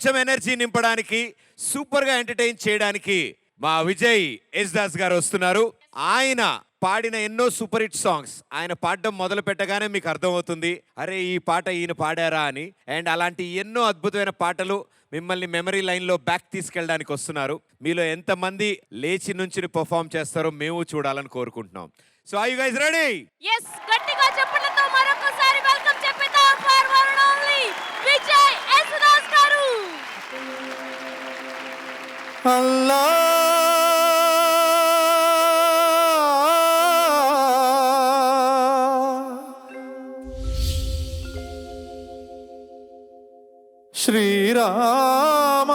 ఇంకొంచెం ఎనర్జీ నింపడానికి, సూపర్గా ఎంటర్టైన్ చేయడానికి మా విజయ్ ఎస్ దాస్ గారు వస్తున్నారు. ఆయన పాడిన ఎన్నో సూపర్ హిట్ సాంగ్స్ ఆయన పాడడం మొదలు పెట్టగానే మీకు అర్థమవుతుంది, అరే ఈ పాట ఈయన పాడారా అని. అండ్ అలాంటి ఎన్నో అద్భుతమైన పాటలు మిమ్మల్ని మెమరీ లైన్లో బ్యాక్ తీసుకెళ్ళడానికి వస్తున్నారు. మీలో ఎంతమంది లేచి నుంచి పర్ఫామ్ చేస్తారో మేము చూడాలని కోరుకుంటున్నాం. So are you guys ready? yes గట్టిగా చెప్పండితో మరొకసారి వెల్కమ్ చెప్పేద్దాం for one and only Vijay S Das garu. అల్లా శ్రీరామ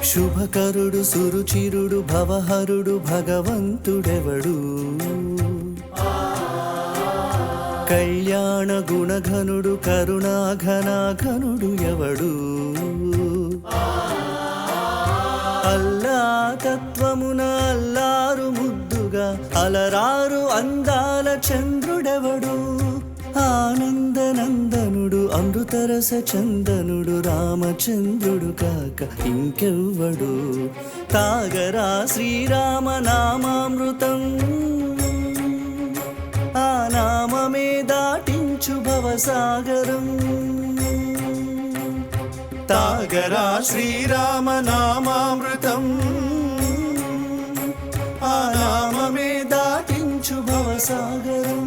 శుభకరుడు సురుచిరుడు భవహరుడు భగవంతుడెవడు, కళ్యాణ గుణఘనుడు కరుణాఘనాఘనుడు ఎవడు, అల్లా తత్వమున అల్లారు ముద్దుగా అలరారు అందాల చంద్రుడెవడు, ఆనందనందనుడు అమృతరస చందనుడు రామచంద్రుడు కాక ఇంకెవ్వడు, తాగరా శ్రీరామ నామామృతం, ఆ నామమే దాటించు భవసాగరం, తాగరా శ్రీరామ నామామృతం, ఆ నామమే దాటించు భవసాగరం.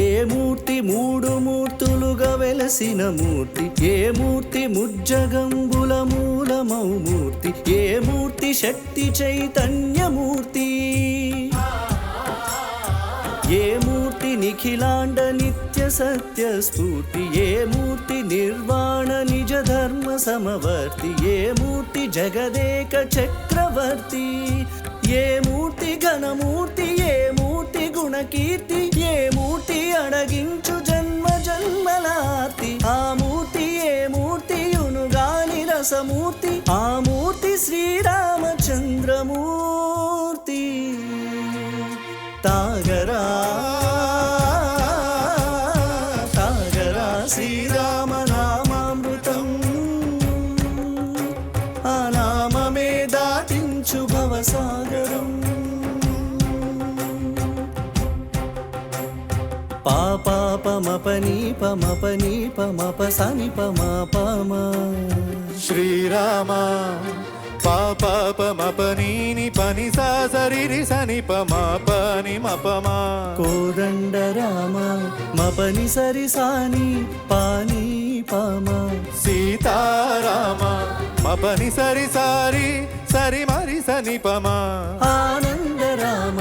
ఏ మూర్తి మూడు మూర్తులుగా వెలసిన మూర్తి, ఏ మూర్తి ముజ్జగంబుల మూలమౌ మూర్తి, ఏ మూర్తి శక్తి చైతన్యమూర్తి, ఏ మూర్తి నిఖిలాండ నిత్య సత్య స్ఫూర్తి, ఏ మూర్తి నిర్వాణ నిజ ధర్మ సమవర్తి, ఏ మూర్తి జగదేక చక్రవర్తి, ఏ మూర్తి ఘనమూర్తి, ఏ మూర్తి గుణకీర్తి, ఏ మూర్తి అడగించు జన్మ జన్మలార్తి, ఆ మూర్తి ఏ మూర్తి యునుగాని రసమూర్తి, ఆ మూర్తి శ్రీరామచంద్రమూర్తి, తాగరా తాగరా శ్రీరామ నామామృతం, ఆ నామమే దాటించు భవసాగరం. పాపమపని పమపని పమప సని పమ శ్రీరామ పాపమపని పని సరి సని పని మపమా, కోదండ రామ మపని సరి సాని పాని పమ, సీతారామ మపని సరి సారి సరి మరి సని పమా, ఆనంద రామ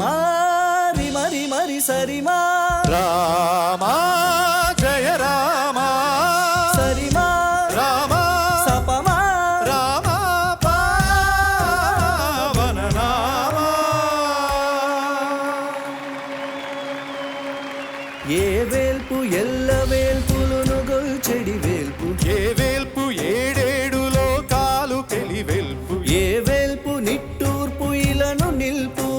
మారి మరి మరి సరి మా, రామా జయ రామ సరి మా, రామ సపమా, రామ పావన నామ. ఏ వేల్పు ఎల్ల వేల్పులను గొల్చెడి వేల్పు, ఏ వేల్పు ఏడేడు లోకాలు తెలి వేల్పు, ఏ వేల్పు నిట్టూర్పు ఇలను నిల్పు,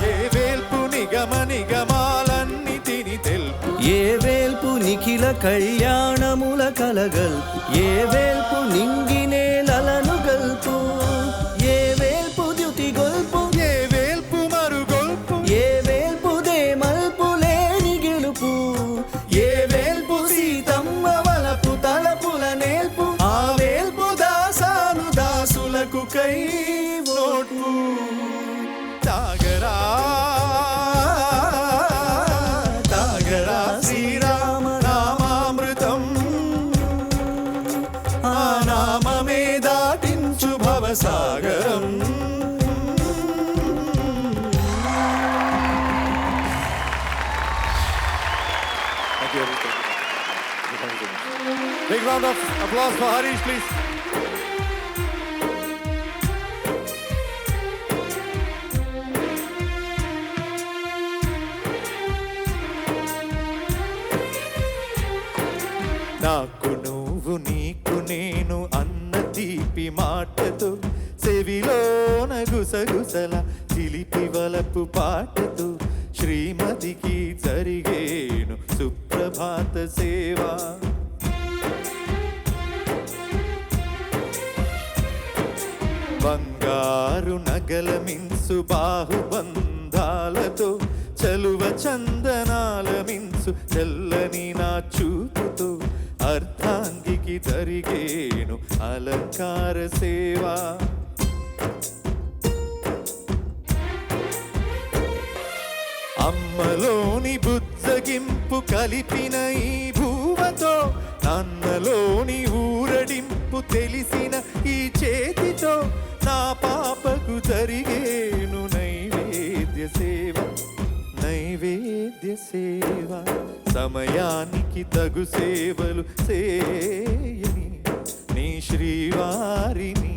ఏ వేల్పు నిగమ నిగమాలన్నీ తిని తెలుపు, ఏ వేల్పు నిఖిల కళ్యాణముల కలగల్పు, ఏ వేల్పు నింగినేలను గల్పు, ఏ వేల్పు ద్యుతి గొల్పు, ఏ వేల్పు మరుగొల్పు, ఏ వేల్పు దేమల్పు లేని గెలుపు, ఏ వేల్పు సీతమ్మ వలపు తలపుల నేల్పు, ఆ వేల్పు దాసాను దాసులకు కై ఓటు, తాగరా తాగరా శ్రీరామ నామామృతం, ఆ నామమే దాటించు భవసాగరం. Thank you. round of applause for Harish, please. నాకు నువ్వు నీకు నేను అన్న తీపి మాటతో చెవిలోన గుసగుసల చిలిపి వలపు పాటతో శ్రీమతికి జరిగేను సుప్రభాత సేవ. బంగారు నగల మిన్సు బాహుబంధాలతో చలువ చందనాల మిన్సు తెల్లని నా చూపుతో అర్ధాంగికి జరిగేను అలంకార సేవ. అమ్మలోని బుజ్జగింపు కలిపిన ఈ భూవతో నాన్నలోని ఊరడింపు తెలిసిన ఈ చేతితో నా పాపకు జరిగేను నైవేద్య సేవ. నైవేద్య సేవ సమయానికి తగు సేవలు చేయని నీ శ్రీవారిని.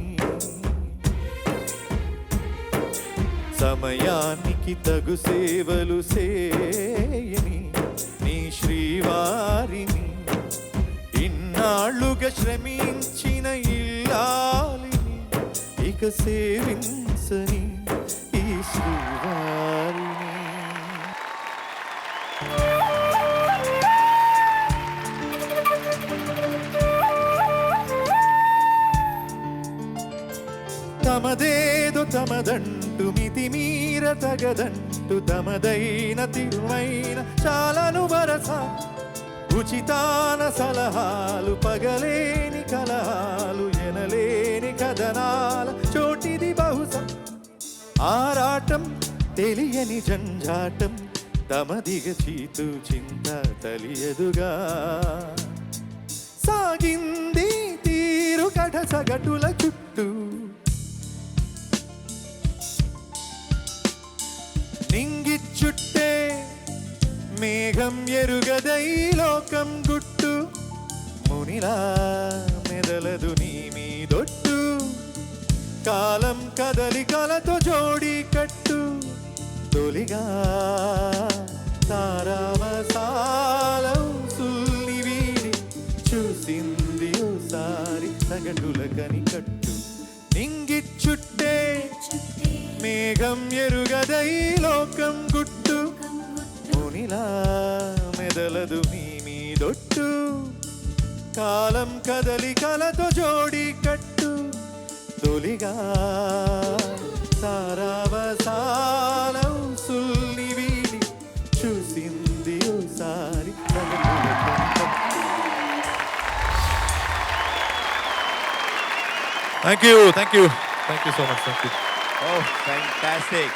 సమయానికి తగు సేవలు చేయని నీ శ్రీవారిని. ఇన్నాళ్ళుగా శ్రమించిన ఇల్లాలిని ఇక సేవించని ఈ శ్రీవారిని. తమదేదో తమదంటు మితిమీర తగదంటు తమదైన తిరువైన చాలను వరస ఉచితాన సలహాలు పగలేని కలహాలు ఎనలేని కథనాల చోటిది బహుశా. ఆరాటం తెలియని జంజాటం తమదిగ చీతు చింత తెలియదుగా. సాగింది తీరు కఠ సగటుల చుట్టూ నింగిచ్చుట్టే మేఘం ఎరుగదై లోకం గుట్టు మునిలా మెదలదు నీ మీదొట్టు. కాలం కదలికలతో జోడి కట్టు తొలిగా తారావసాల సుల్ని వీడి చూసింది ఓసారి సగటుల కనికట్టు. నింగిచ్చుట్టే మేఘం ఎరుగదై లోకం గుట్టు మునిలా మెదలదు నీ మీదొట్టు. కాలం కదలికలతో జోడి కట్టు తొలిగా తారావసాల సుల్ని వీడి చూసింది ఓసారి. Thank you so much. Thank you. Oh, fantastic.